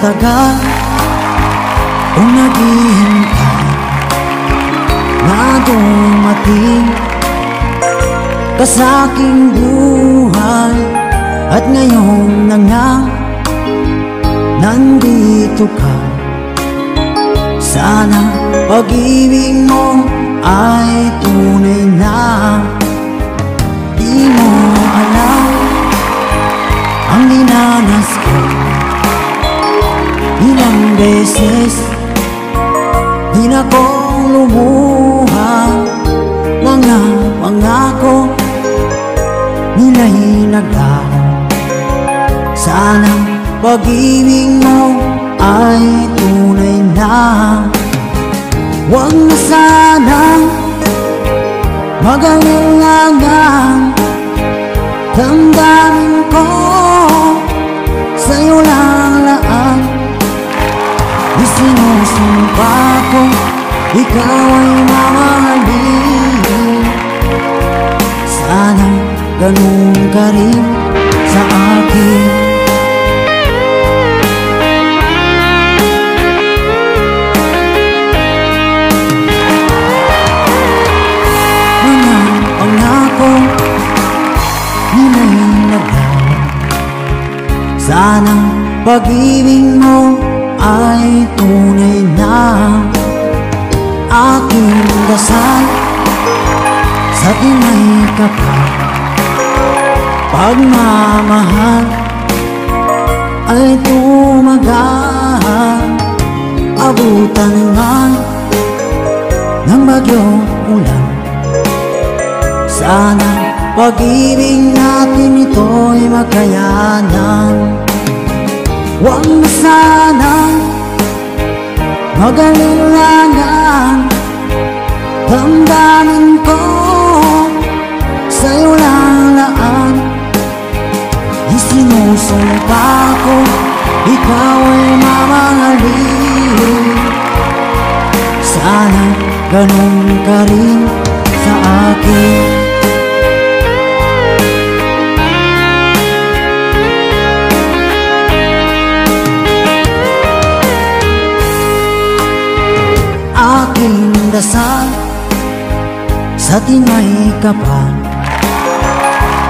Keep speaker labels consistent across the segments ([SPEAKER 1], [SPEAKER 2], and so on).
[SPEAKER 1] tagal kung naghihintay na dumating ka sa aking buhay, at ngayon na nga nandito ka. Sana pag-ibig mo ay tunay na. Di mo alam ang dinanas ko, ilang beses di na ko lumuha. Mga pangako nila'y naglaho. Sana pag-ibig mo ay tunay na. Huwag na sanang mag-alinlangan, damdamin ko sa'yo lang laan. Isinusumpa ko ikaw ay mamahalin. Sana ganun ka rin sa akin. Mga pangako nila'y naglaho. Sana pag-ibig mo ay tunay na. Aking dasal sa tinay kapal, pagmamahal ay tumagal. Abutan man ng bagyong ulan, sana pag-ibig natin ito'y makayanan. Huwag na sanang mag-alinlangan, damdamin ko sa'yo lang laan. Isinusumpa ko ikaw ay mamahalin. Sana ganun ka rin sa akin. Aking dasal sa tinay kapal,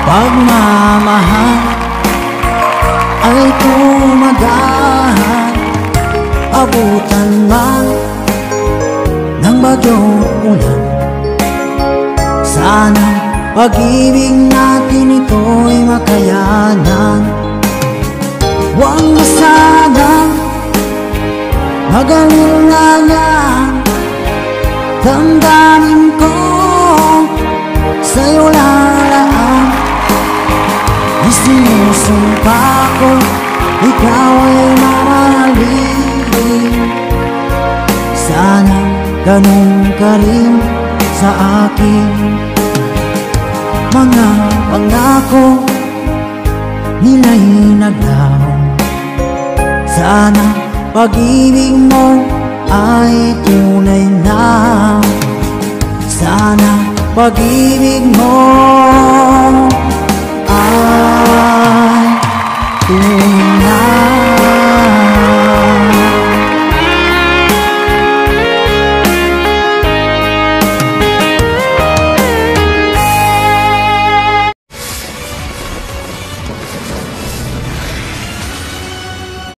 [SPEAKER 1] pagmamahal ay tumagal. Abutan man ng bagyong ulan, sana pag-ibig natin ito'y makayanan. Huwag na sanang mag-alinlangan, damdamin ko sa'yo lalaan. Isinusumpa ko ikaw ay mamahalin. Sana ganun ka rin sa akin. Mga pangako nila'y naglaho. Sana pag-ibig mo ay tunay na. Sana pag-ibig mo